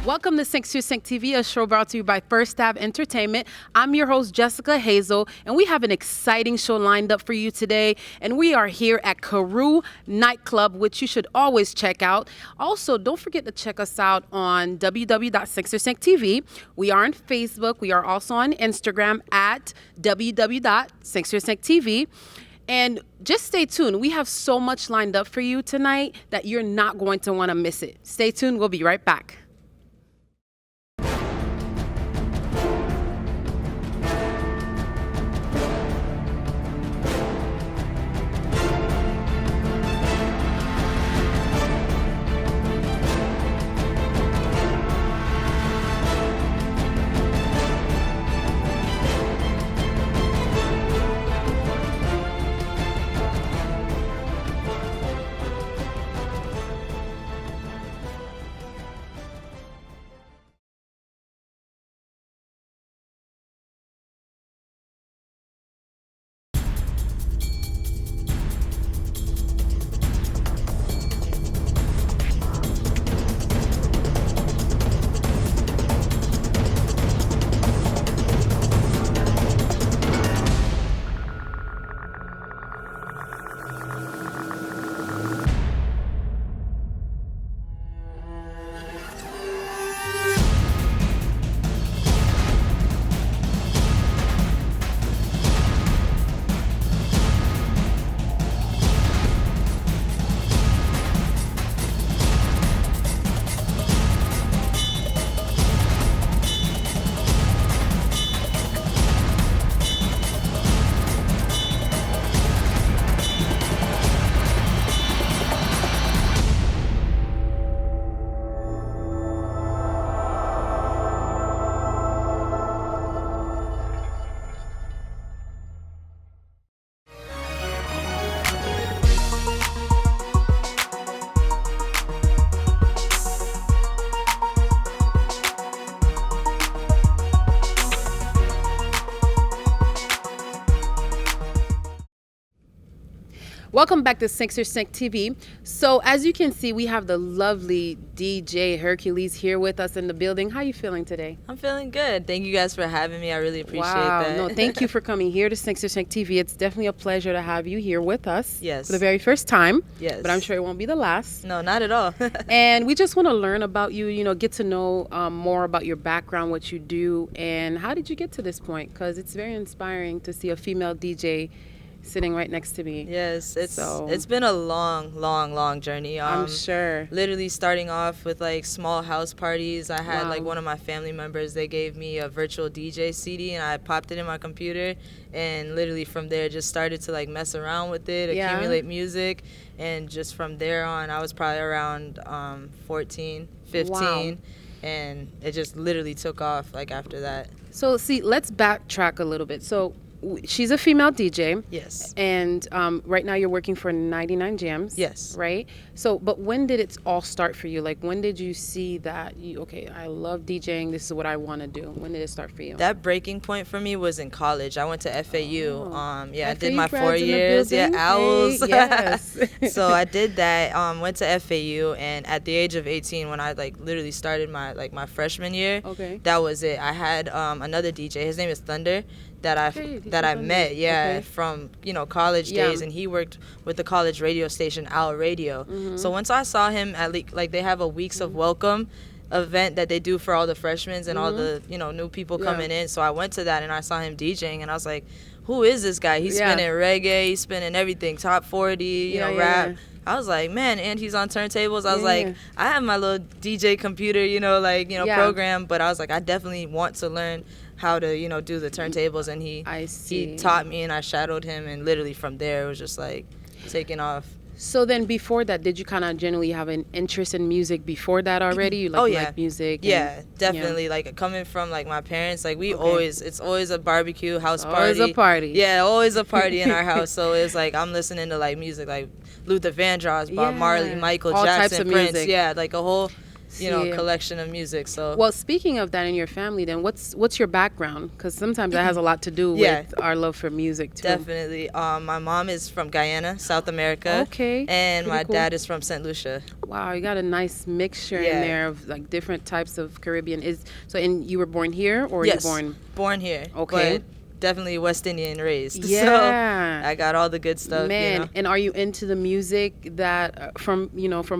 Welcome to Sync to Sync TV, a show brought to you by First Stab Entertainment. I'm your host, Jessica Hazel, and we have an exciting show lined up for you today. And we are here at Carew Nightclub, which you should always check out. Also, don't forget to check us out on www.sync2sync.tv. We are on Facebook. We are also on Instagram at www.sync2sync.tv. And just stay tuned. We have so much lined up for you tonight that you're not going to want to miss it. Stay tuned. We'll be right back. Welcome back to Sync to Sync TV. So as you can see, we have the lovely DJ Hercules here with us in the building. How are you feeling today? I'm feeling good. Thank you guys for having me. I really appreciate that. No, thank you for coming here to Sync to Sync TV. It's definitely a pleasure to have you here with us. Yes. For the very first time. Yes. But I'm sure it won't be the last. No, not at all. And we just want to learn about you, get to know more about your background, what you do, and how did you get to this point? Because it's very inspiring to see a female DJ sitting right next to me. Yes, it's been a long journey. I'm sure. Literally starting off with like small house parties. I had like one of my family members, they gave me a virtual DJ CD and I popped it in my computer, and literally from there just started to like mess around with it, accumulate music, and just from there on I was probably around 14, 15. Wow. And it just literally took off like after that. So see, let's backtrack a little bit. So she's a female DJ. Yes. And right now you're working for 99 Jams. Yes. Right? So, but when did it all start for you? Like, when did you see that, I love DJing, this is what I want to do? When did it start for you? That breaking point for me was in college. I went to FAU. FAU I did my 4 years. Yeah, Owls. Hey, yes. So I did that, went to FAU, and at the age of 18, when I like literally started my freshman year, that was it. I had another DJ, his name is Thunder, that I met from college days, and he worked with the college radio station Owl Radio. So once I saw him at like they have a weeks of welcome event that they do for all the freshmen and all the new people coming in, so I went to that and I saw him DJing and I was like, who is this guy? He's spinning reggae, he's spinning everything, top 40, rap. I was like, man, and he's on turntables. I was like, I have my little DJ computer, program, but I was like, I definitely want to learn how to, do the turntables, and he taught me and I shadowed him, and literally from there it was just like taking off. So then before that, did you kind of generally have an interest in music before that already? You like music? Yeah, definitely. Like coming from like my parents, like it's always a barbecue, house party. Always a party. Yeah, always a party in our house. So it's like I'm listening to like music like Luther Vandross, Bob Marley, Michael all Jackson, types of Prince. Music. Yeah, like a whole collection of music. So well, speaking of that in your family, then what's your background? Because sometimes that has a lot to do with our love for music too. Definitely. My mom is from Guyana, South America. Okay. And my dad is from St. Lucia. Wow, you got a nice mixture in there of like different types of Caribbean. And you were born here, or yes, you born here. Okay. But definitely West Indian raised. Yeah. So I got all the good stuff. Man, and are you into the music that from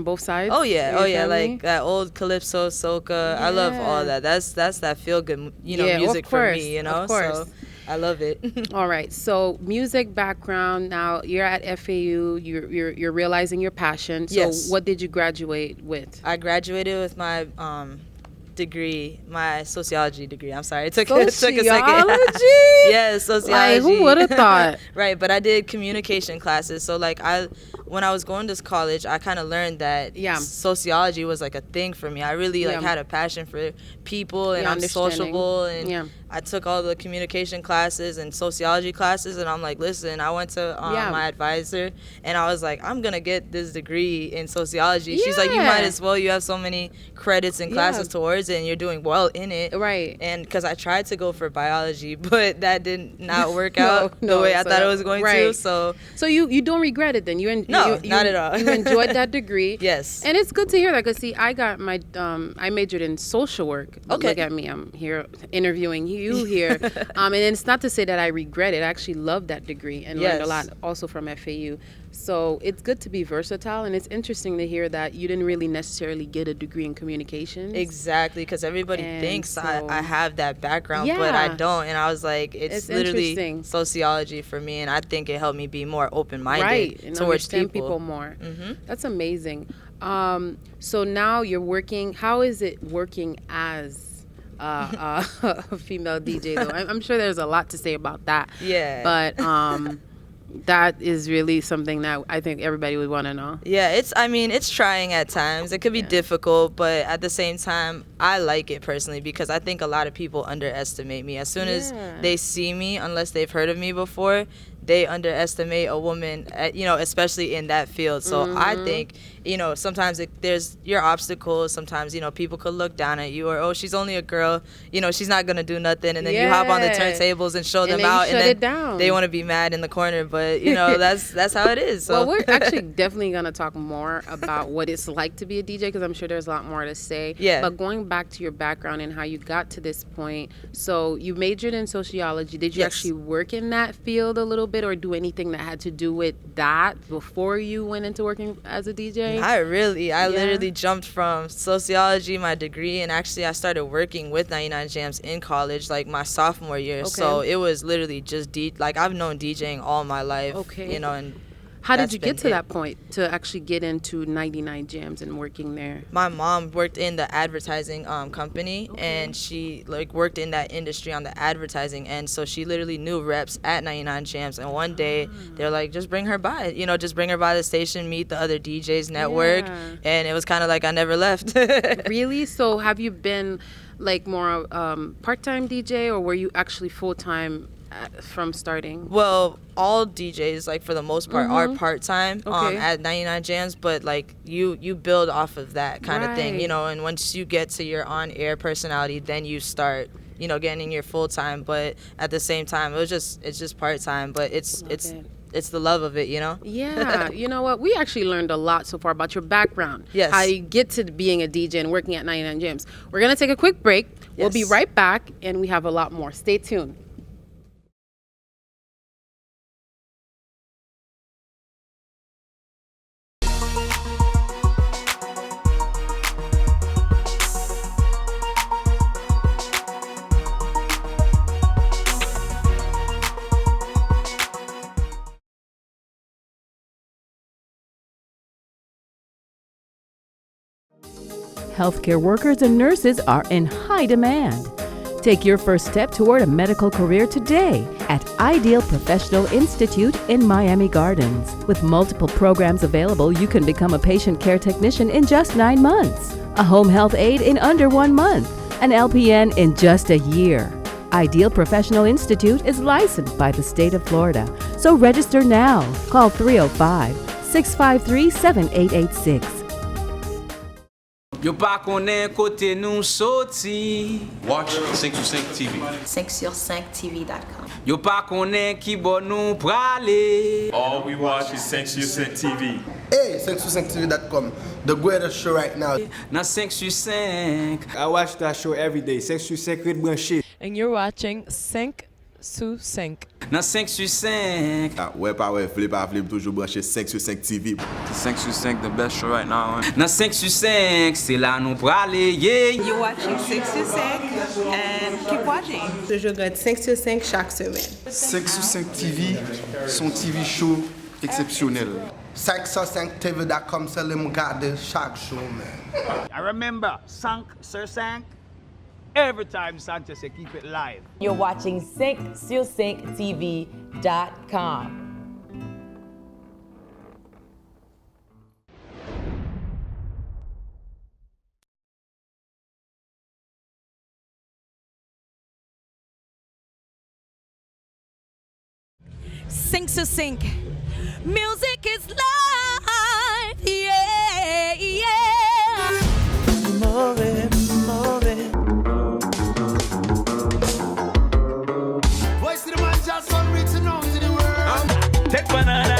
both sides? Oh yeah, like that old calypso, soca. I love all that. That's that feel good, music for me. Of course. So I love it. All right. So music background. Now you're at FAU. You're realizing your passion. So what did you graduate with? I graduated with my degree, my sociology degree. I'm sorry, it took a second. Yes, sociology. Like, who would have thought? Right, but I did communication classes. So like when I was going to college, I kind of learned that sociology was like a thing for me. I really had a passion for people, and I'm sociable, and I took all the communication classes and sociology classes, and I'm like, listen, I went to my advisor, and I was like, I'm gonna get this degree in sociology. She's like, you might as well. You have so many credits and classes towards it, and you're doing well in it. Right. And because I tried to go for biology, but that did not work out the way I thought it was going to. So you don't regret it then? No, not at all. You enjoyed that degree. Yes. And it's good to hear that, because see, I got my I majored in social work. Okay. Look at me, I'm here interviewing you here. And it's not to say that I regret it. I actually loved that degree and learned a lot also from FAU. So it's good to be versatile, and it's interesting to hear that you didn't really necessarily get a degree in communications. Exactly, because everybody thinks I have that background, but I don't. And I was like, it's literally sociology for me, and I think it helped me be more open-minded and towards people more. Mm-hmm. That's amazing. So now you're working. How is it working as a female DJ, though? I'm sure there's a lot to say about that. Yeah. But that is really something that I think everybody would want to know. Yeah, it's trying at times. It could be difficult, but at the same time, I like it personally, because I think a lot of people underestimate me. As soon as they see me, unless they've heard of me before, they underestimate a woman, especially in that field. So I think, sometimes there's your obstacles. Sometimes, people could look down at you, or, oh, she's only a girl, she's not going to do nothing. And then you hop on the turntables and show them out, and then they want to be mad in the corner. But, that's how it is. So. Well, we're actually definitely going to talk more about what it's like to be a DJ, because I'm sure there's a lot more to say. Yeah. But going back to your background and how you got to this point, so you majored in sociology. Did you actually work in that field a little bit, or do anything that had to do with that before you went into working as a DJ? Not really. I literally jumped from sociology, my degree, and actually I started working with 99 Jams in college, like my sophomore year. Okay. So it was literally just I've known DJing all my life. Okay. And how did you get to that point to actually get into 99 Jams and working there? My mom worked in the advertising company, and she worked in that industry on the advertising end. So she literally knew reps at 99 Jams. And one day they're like, just bring her by, just bring her by the station, meet the other DJs, network. And it was kind of like I never left. Really? So have you been more part-time DJ, or were you actually full-time from starting? Well, all DJs, for the most part, are part-time at 99 Jams, but you build off of that kind of thing, and once you get to your on-air personality, then you start getting your full-time. But at the same time, it's just part-time, but it's the love of it, Yeah. You know what? We actually learned a lot so far about your background. Yes. How you get to being a DJ and working at 99 Jams. We're going to take a quick break. We'll be right back, and we have a lot more. Stay tuned. Healthcare workers and nurses are in high demand. Take your first step toward a medical career today at Ideal Professional Institute in Miami Gardens. With multiple programs available, you can become a patient care technician in just 9 months, a home health aide in under 1 month, an LPN in just a year. Ideal Professional Institute is licensed by the state of Florida, so register now. Call 305-653-7886. Yo pa konen kote nou soti. Watch 5 TV. 5sur5tv.com. Yo pa konen ki bon nou prale. All we watch is 5 TV. Hey, 5sur5tv.com. The greatest show right now. Nan 5 sur 5. I watch that show every day. 5 sur 5 red branché. And you're watching 5 sur 5. Nan 5 sur 5. Ouais, pas ouais, flip, toujours branché 5 TV. 5 sur 5, the best show right now. Nan 5 sur 5, c'est là nous prale, yeah. You're watching 6 sur 5 and keep watching. Je regarde 5 sur 5 chaque semaine. 5 sur 5 TV, son TV show exceptionnel. 5sur5tv.com, c'est le regarder chaque show, man. I remember, 5 sur 5. Every time Sanchez say keep it live. You're watching 5sur5tv.com. Cinq sur 5. Music is life, yeah, yeah. Move it, move it. Voice to the man just on reaching out to the world. Take banana.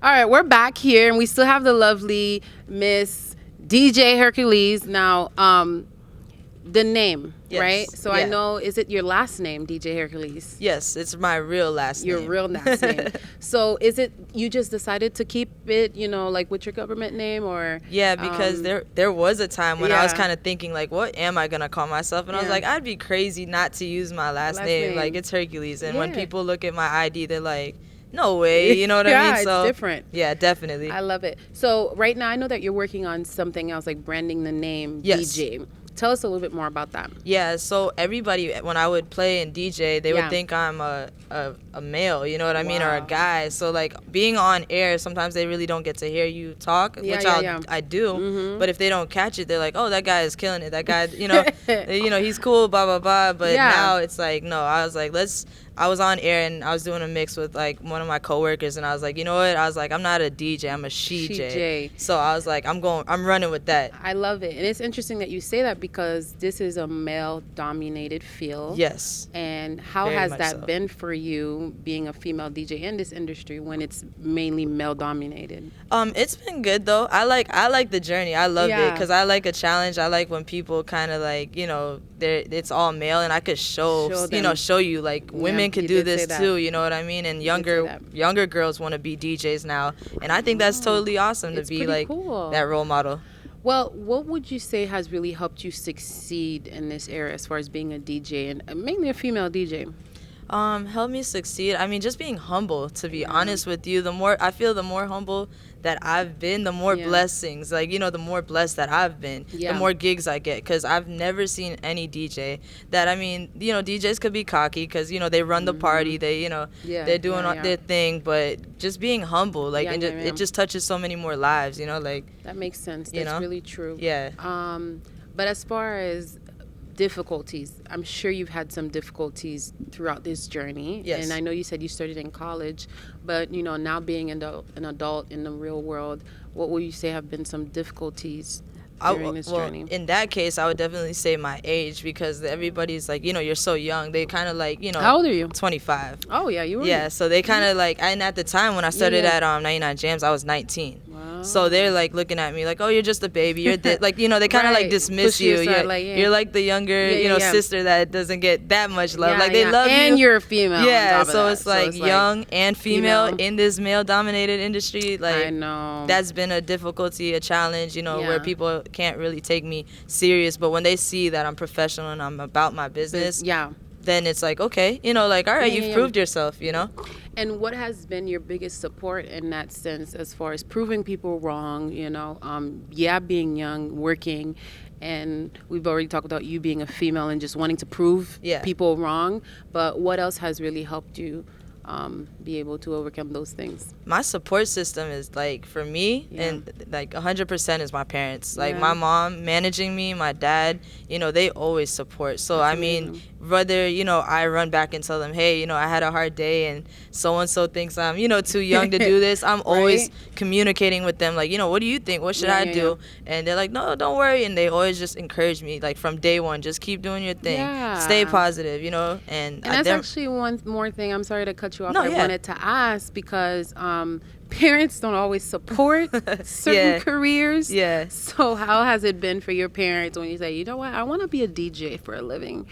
All right, we're back here, and we still have the lovely Miss DJ Hercules. Now, the name, Yes. right? So Yeah. I know, is it your last name, DJ Hercules? Yes, it's my real last Your name. real last name. So is it, you just decided to keep it, like with your government name, or? Yeah, because there was a time when I was yeah. kind of thinking, like, what am I going to call myself? And I was Yeah. like, I'd be crazy not to use my last name. Like, it's Hercules. And when Yeah. people look at my ID, they're like, no way, you know what I Yeah, mean? it's So different. Yeah, definitely. I love it. So right now, I know that you're working on something else, like branding the name Yes. DJ. Tell us a little bit more about that. Yeah, so everybody, when I would play and DJ, they Yeah. would think I'm a male, you know what I mean, or a Wow. guy. So, like, being on air, sometimes they really don't get to hear you talk, Yeah, which yeah. I do. Mhm. But if they don't catch it, they're like, oh, that guy is killing it. That guy, he's cool, blah, blah, blah. But Yeah. now it's like, no, I was like, I was on air and I was doing a mix with like one of my coworkers, and I was like, you know what? I was like, I'm not a DJ, I'm a she-J. So I was like, I'm running with that. I love it. And it's interesting that you say that, because this is a male-dominated field. Yes. And how Very has much that so. been for you, being a female DJ in this industry when it's mainly male-dominated? It's been good though. I like the journey. I love it Yeah. because I like a challenge. I like when people kind of like, it's all male, and I could show you like women you can do did say this that. too. You know what I mean? And younger girls want to be DJs now, and I think that's totally awesome to It's be pretty like cool. that role model. Well, what would you say has really helped you succeed in this area as far as being a DJ, and mainly a female DJ? Help me succeed. I mean, just being humble, to be honest with you. The more humble that I've been, the more blessings, the more blessed that I've been, Yeah. the more gigs I get. Because I've never seen any DJ that, DJs could be cocky because, they run the party, they're doing their thing, but just being humble, it just touches so many more lives, That makes sense. That's really true. Yeah. But as far as difficulties, I'm sure you've had some difficulties throughout this journey. Yes. And I know you said you started in college, but now being an adult in the real world, what would you say have been some difficulties during this journey? In that case, I would definitely say my age, because everybody's like, you're so young. They kind of like, How old are you? 25. Oh, yeah, you were. Yeah, so they kind of like, and at the time when I started at 99 Jams, I was 19. Wow. So they're like looking at me like, oh, you're just a baby. You're they kind of like dismiss Push you you. aside, You're like the younger, sister that doesn't get that much love. Yeah, they love you. And you're a female. Yeah, on top of so that. it's like young and female in this male-dominated industry. Like, I know. That's been a difficulty, a challenge, where people can't really take me serious. But when they see that I'm professional and I'm about my business, then it's like, okay, all right, you've proved yourself, And what has been your biggest support in that sense, as far as proving people wrong, being young, working, and we've already talked about you being a female and just wanting to prove people wrong. But what else has really helped you be able to overcome those things? My support system is like, for me, and like 100% is my parents. Like my mom managing me, my dad, you know, they always support. So That's I mean, amazing. whether, you know, I run back and tell them, hey, you know, I had a hard day and so thinks I'm, you know, too young to do this, I'm always communicating with them, like, you know, what do you think? What should I do? And they're like, no, don't worry. And they always just encourage me, like, from day one, just keep doing your thing. Stay positive, you know? And that's actually one more thing. I'm sorry to cut you off. No, I wanted to ask because parents don't always support certain careers. So how has it been for your parents when you say, you know what, I want to be a DJ for a living?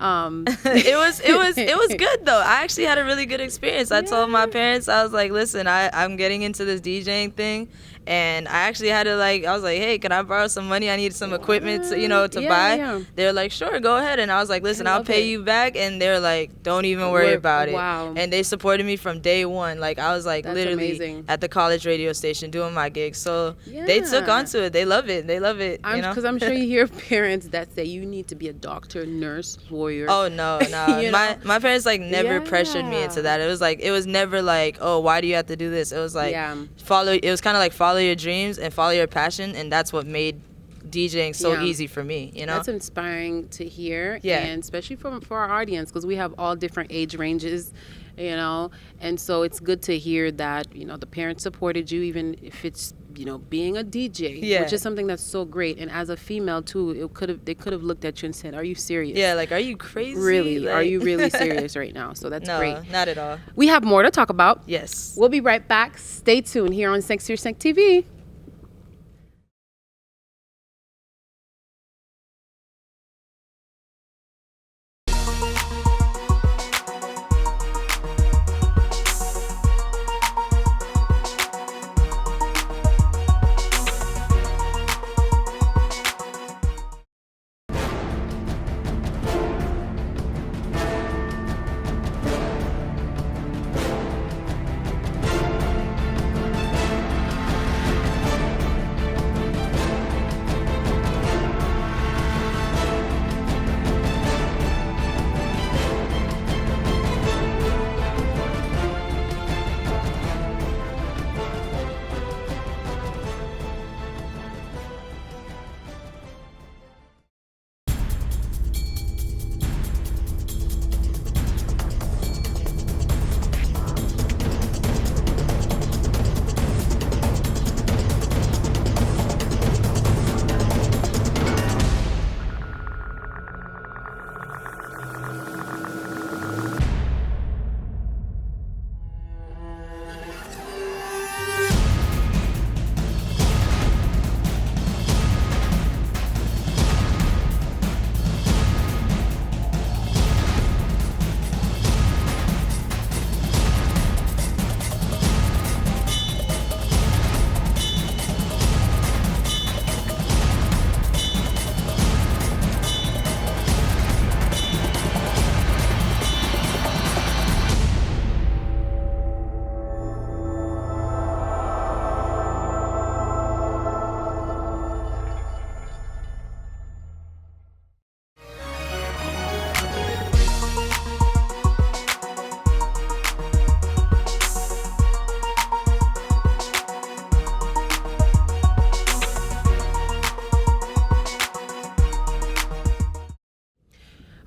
It was good though. I actually had a really good experience. I told my parents, I was like, listen, I'm getting into this DJing thing, and I actually had to I was like, hey, can I borrow some money? I need some equipment to buy. They're like, sure, go ahead. And I was like, listen, I'll pay you back. And they're like, don't even worry about it. And they supported me from day one. Like, I was like, That's literally amazing. At the college radio station doing my gigs. So they took onto it. They love it. They love it. Because I'm sure you hear parents that say you need to be a doctor, nurse, lawyer. Oh no. My parents never pressured me into that. It was never like, oh, why do you have to do this? It was like it was kind of like follow your dreams and follow your passion, and that's what made DJing so easy for me, you know? That's inspiring to hear, and especially for our audience, because we have all different age ranges, you know, and so it's good to hear that, you know, the parents supported you, even if it's, you know, being a DJ, which is something that's so great. And as a female too, they could have looked at you and said, are you serious? Yeah, like, are you crazy? Really? Are you really serious right now? So that's great. No, not at all. We have more to talk about. Yes. We'll be right back. Stay tuned here on Se21 Ep4 TV.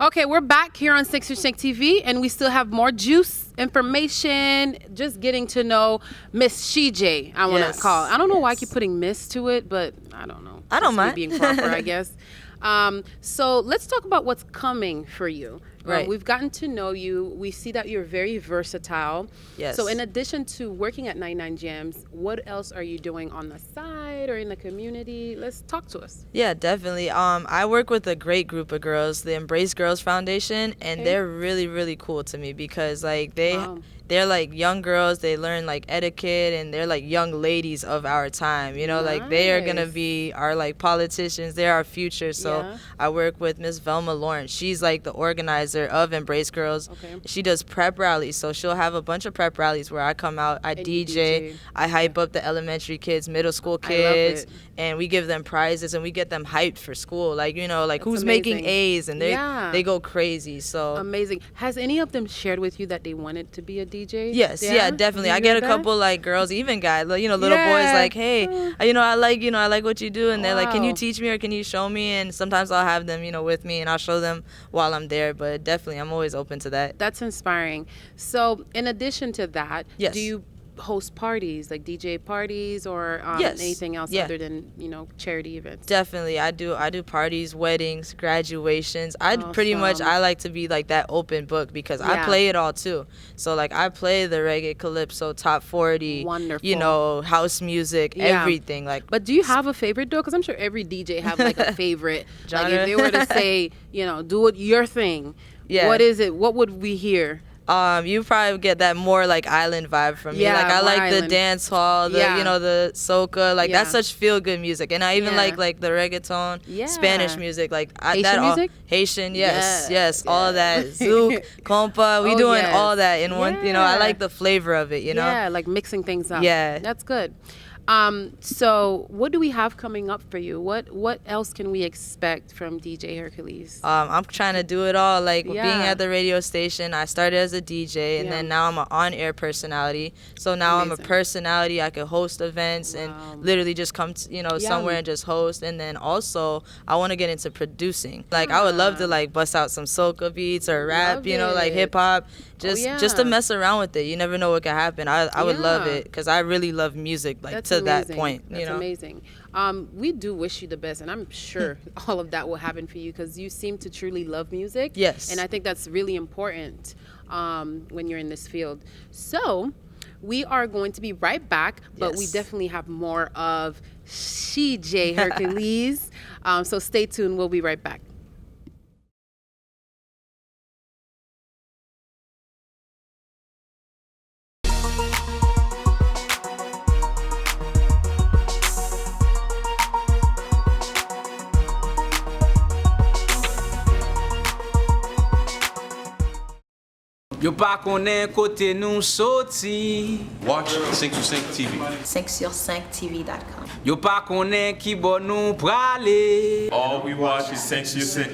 Okay, we're back here on Se21 TV, and we still have more juice information, just getting to know Miss Shijay, I want to call. I don't know why I keep putting Miss to it, but I don't know. I don't mind. Being proper, I guess. So let's talk about what's coming for you. Right. We've gotten to know you. We see that you're very versatile. Yes. So in addition to working at 99 Jams, what else are you doing on the side or in the community? Let's talk to us. Yeah, definitely. I work with a great group of girls, the Embrace Girls Foundation, and they're really, really cool to me because they're like young girls. They learn like etiquette, and they're like young ladies of our time. You know, like they are gonna be our like politicians. They're our future. So I work with Miss Velma Lawrence. She's like the organizer organizer of Embrace Girls. She does prep rallies, so she'll have a bunch of prep rallies where I come out, I DJ, I hype up the elementary kids, middle school kids, and we give them prizes and we get them hyped for school. Like, you know, like who's making A's, and they go crazy. So amazing. Has any of them shared with you that they wanted to be a DJ? Yes, yeah, definitely. I get a couple like girls, even guys, you know, little boys like, hey, you know, I like what you do, and they're like, can you teach me or can you show me? And sometimes I'll have them, you know, with me, and I'll show them while I'm there. But definitely, I'm always open to that. That's inspiring. So, in addition to that, do you host parties, like DJ parties, or anything else other than, you know, charity events? Definitely, I do parties, weddings, graduations. I like to be like that open book because I play it all too. So like I play the reggae, calypso, top 40, you know, house music, everything. Like, but do you have a favorite though? Because I'm sure every DJ have like a favorite. Like if they were to say, you know, do it your thing. What is it? What would we hear? You probably get that more like island vibe from me. Like I like the dance hall, the you know, the soca, like that's such feel good music. And I even like the reggaeton, Spanish music, like Haitian music? Haitian, yes, all of that. Zouk, compa, we doing all that in one. You know, I like the flavor of it. You know, like mixing things up. Yeah, that's good. So what do we have coming up for you? What else can we expect from DJ Hercules? I'm trying to do it all. Like being at the radio station, I started as a DJ, and then now I'm an on-air personality. So now I'm a personality. I can host events and literally just come, you know, somewhere and just host. And then also I want to get into producing. Like I would love to like bust out some soca beats or rap, you know, like hip hop. Just to mess around with it. You never know what could happen. I would love it because I really love music. Like That's to amazing. that point. That's amazing. We do wish you the best, and I'm sure all of that will happen for you because you seem to truly love music. Yes. And I think that's really important when you're in this field. So we are going to be right back, but we definitely have more of CJ Hercules. So stay tuned. We'll be right back. Yo pa konen kote nou soti. Watch 5 TV. 5sur5tv.com. Yo pa konen ki bon nou prale. All we watch is 5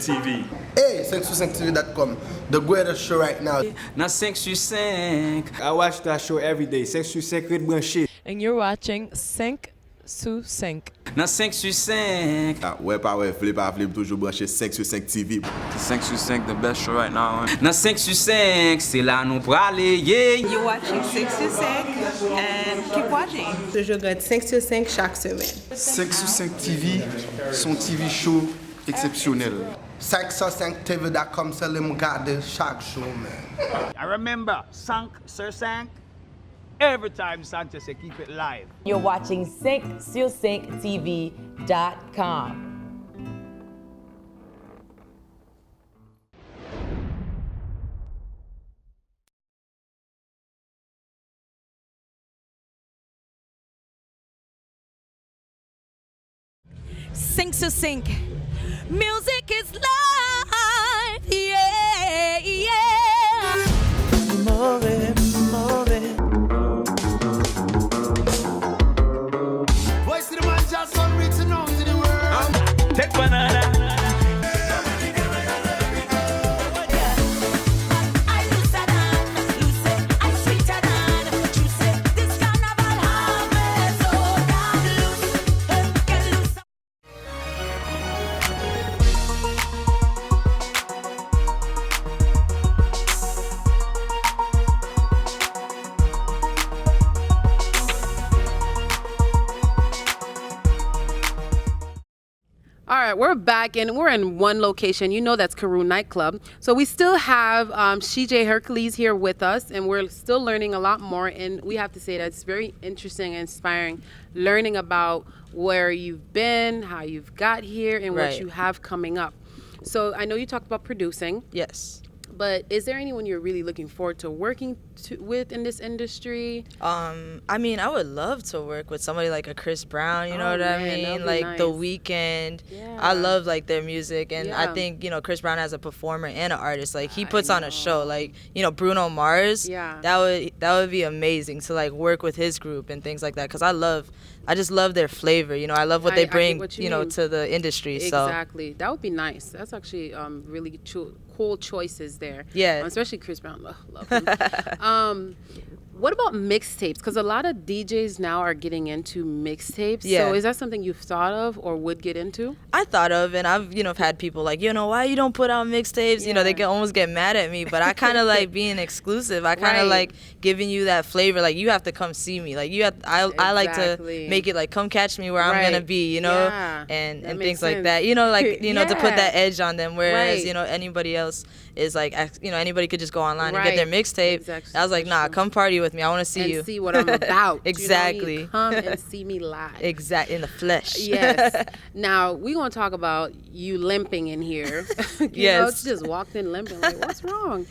TV. Hey, 5sur5tv.com. The greatest show right now. Na 5sur5. I watch that show every day. 5sur5 Red Branché. And you're watching 5sur5. Na 5sur5. Ouais, pas ouais, flip, toujours branché 5 TV. 5sur5, the best show right now. Na 5sur5, c'est là nous prale, yeah. You're watching 5sur5 and keep watching. Je regarde 5sur5 chaque semaine. 5sur5 TV, son TV show exceptionnel. 5sur5tv.com, c'est le garder chaque show, man. I remember, 5sur5. Every time Sanchez say keep it live. You're watching 5sur5tv.com. Sing to sing. Music is life. Yeah, yeah. Move, move. Voice of the man just on reaching out to the world. Take banana. All right, we're back and we're in one location. You know that's Carew Nightclub. So we still have CJ Hercules here with us, and we're still learning a lot more. And we have to say that it's very interesting and inspiring learning about where you've been, how you've got here, and what you have coming up. So I know you talked about producing. Yes. But is there anyone you're really looking forward to working with in this industry? I mean, I would love to work with somebody like a Chris Brown, you know what I mean? Like nice. The Weeknd. Yeah. I love like their music, and I think, you know, Chris Brown as a performer and an artist, like he puts on a show. Like, you know, Bruno Mars. Yeah. That would be amazing to like work with his group and things like that, cuz I just love their flavor, you know. I love what they bring, you know, to the industry. Exactly. That would be nice. That's actually really cool choices there. Yeah. Especially Chris Brown. Love him. What about mixtapes? Because a lot of DJs now are getting into mixtapes. Yeah. So is that something you've thought of or would get into? I thought of, and I've, you know, had people like, you know, why you don't put out mixtapes? You know, they can almost get mad at me, but I kind of like being exclusive. I kind of like giving you that flavor. Like, you have to come see me. Like, I like to make it like, come catch me where I'm going to be, you know, and things like that. You know, like, you know, to put that edge on them. Whereas, you know, anybody else is like, you know, anybody could just go online and get their mixtape. Exactly. I was like, nah, come party with me. I want to see you. And see what I'm about. Exactly. You know, come and see me live. Exactly. In the flesh. Yes. Now, we're going to talk about you limping in here. You know, just walked in limping. Like, what's wrong?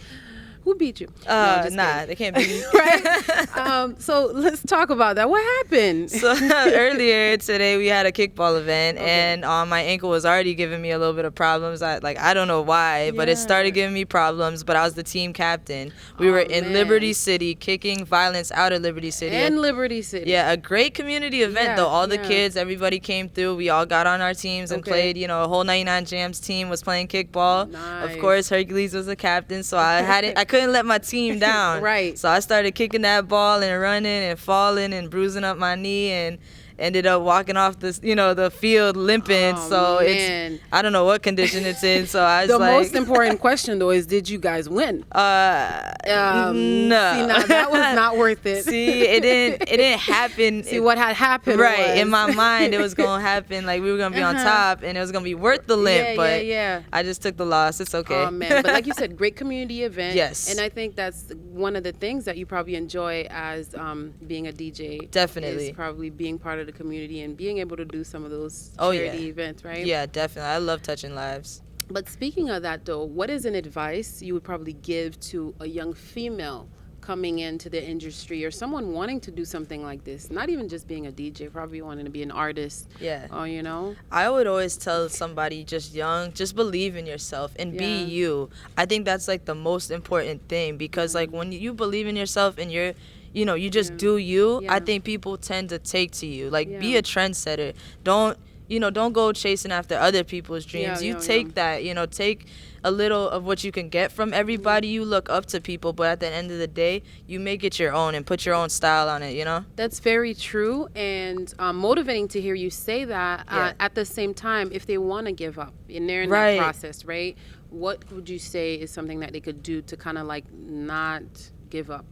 Who beat you? Nah, they can't beat me. Right? So let's talk about that. What happened? So earlier today we had a kickball event, and my ankle was already giving me a little bit of problems. I don't know why, but it started giving me problems. But I was the team captain. We were in Liberty City, kicking violence out of Liberty City. And Liberty City. Yeah, a great community event though. All the kids, everybody came through. We all got on our teams and played. You know, a whole 99 Jams team was playing kickball. Nice. Of course, Hercules was the captain, so I couldn't let my team down. Right. So I started kicking that ball and running and falling and bruising up my knee, and ended up walking off the field limping. It's, I don't know what condition it's in. So I was the most important question though is, did you guys win? No. See, now that was not worth it. See, it didn't happen. See, what had happened was, in my mind, it was gonna happen. Like, we were gonna be on top, and it was gonna be worth the limp. But I just took the loss. It's okay. Oh man, but like you said, great community event. Yes. And I think that's one of the things that you probably enjoy as being a DJ. Definitely. Is probably being part of the community and being able to do some of those charity events, right? Yeah, definitely. I love touching lives. But speaking of that though, what is an advice you would probably give to a young female coming into the industry, or someone wanting to do something like this? Not even just being a DJ, probably wanting to be an artist. Yeah. Oh, you know? I would always tell somebody just young, just believe in yourself and be you. I think that's like the most important thing, because like when you believe in yourself and you're, you know, you just do you, I think people tend to take to you. Like, be a trendsetter. Don't go chasing after other people's dreams. Take that, take a little of what you can get from everybody. You look up to people, but at the end of the day, you make it your own and put your own style on it, you know? That's very true, and motivating to hear you say that. At the same time, if they want to give up and they're in that process, right, what would you say is something that they could do to kind of like not give up?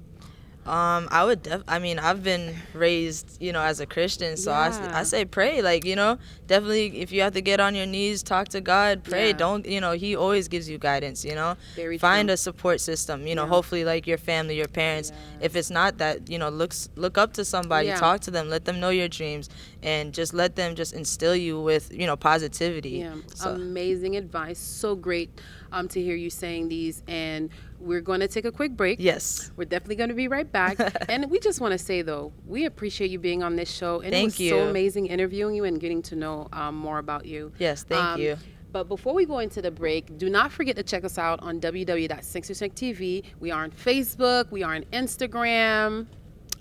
I've been raised, as a Christian, so I say pray, definitely if you have to get on your knees, talk to God, pray. Don't, he always gives you guidance, Very find true. a support system, hopefully like your family, your parents. If it's not that, look up to somebody, talk to them, let them know your dreams, and just let them just instill you with, positivity. So. Amazing advice. So great to hear you saying these, and we're going to take a quick break. Yes. We're definitely going to be right back. And we just want to say, though, we appreciate you being on this show. And Thank you. It was so amazing interviewing you and getting to know more about you. Yes, thank you. But before we go into the break, do not forget to check us out on www.Se21 We are on Facebook. We are on Instagram.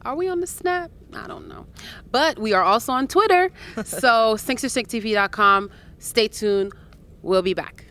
Are we on the Snap? I don't know. But we are also on Twitter. So Se21 Stay tuned. We'll be back.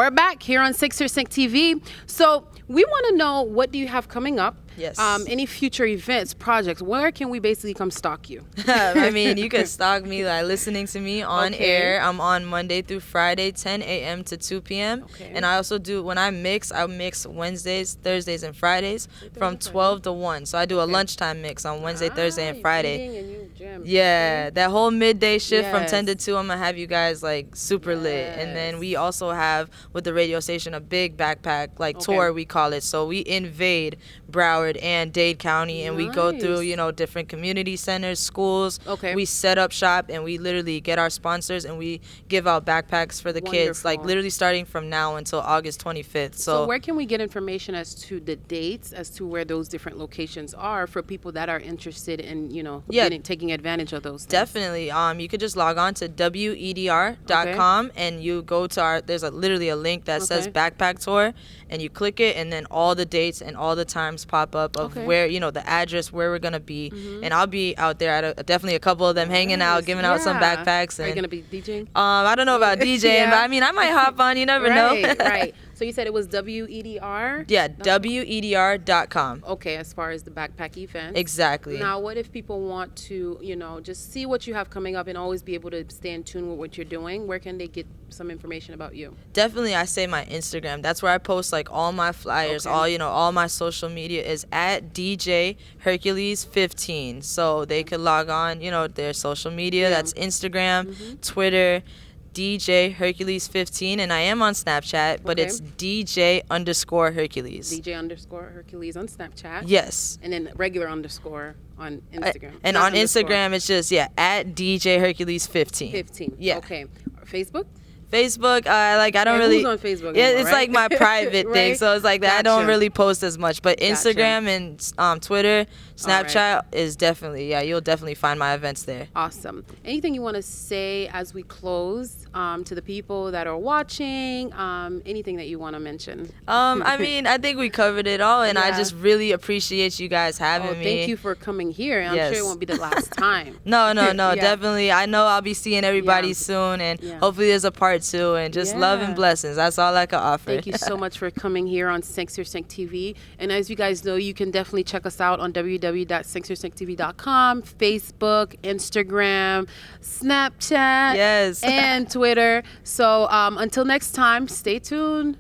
We're back here on 6 Sync TV. So we want to know, what do you have coming up? Yes. Any future events, projects? Where can we basically come stalk you? I mean, you can stalk me by listening to me on air. I'm on Monday through Friday, 10 a.m. to 2 p.m. And I also do, when I mix Wednesdays, Thursdays, and Fridays from 12 to 1. So I do a lunchtime mix on Wednesday, Thursday, and Friday. Yeah, that whole midday shift from 10 to 2, I'm going to have you guys like super lit. And then we also have, with the radio station, a big backpack tour, we call it. So we invade Broward and Dade County, and we go through, different community centers, schools. We set up shop, and we literally get our sponsors, and we give out backpacks for the kids, literally starting from now until August 25th. So where can we get information as to the dates, as to where those different locations are for people that are interested in, taking advantage of those things? Definitely. You could just log on to wedr.com, and you go to there's literally a link that says backpack tour, and you click it, and then all the dates and all the times pop up of where, the address, where we're going to be. And I'll be out there at definitely a couple of them hanging out, giving out some backpacks. And, are you going to be DJing? I don't know about DJing, but I mean, I might hop on. You never know. Right. So you said it was WEDR? Yeah, wedr.com. Okay, as far as the backpack event. Exactly. Now, what if people want to, just see what you have coming up and always be able to stay in tune with what you're doing? Where can they get some information about you? Definitely, I say my Instagram. That's where I post all my flyers, all my social media is at DJ Hercules 15. So they could log on, their social media. That's Instagram, Twitter, DJ Hercules 15, and I am on Snapchat, but it's DJ _ Hercules. DJ _ Hercules on Snapchat. Yes. And then regular _ on Instagram. And on Instagram, it's just at DJ Hercules 15. 15. Yeah. Okay. Facebook? Facebook, I don't really. Who's on Facebook? Yeah, anymore, it's right? my private thing, so it's that. I don't really post as much, but Gotcha. Instagram and Twitter, Snapchat is definitely you'll definitely find my events there. Awesome. Anything you want to say as we close to the people that are watching? Anything that you want to mention? I mean, I think we covered it all, and I just really appreciate you guys having me. Thank you for coming here. I'm sure it won't be the last time. No, definitely. I know I'll be seeing everybody soon, and hopefully there's a part 2, and just love and blessings. That's all I can offer. Thank you so much for coming here on 6 Sync TV. And as you guys know, you can definitely check us out on www.6synctv.com, Facebook, Instagram, Snapchat, and Twitter. So until next time, stay tuned.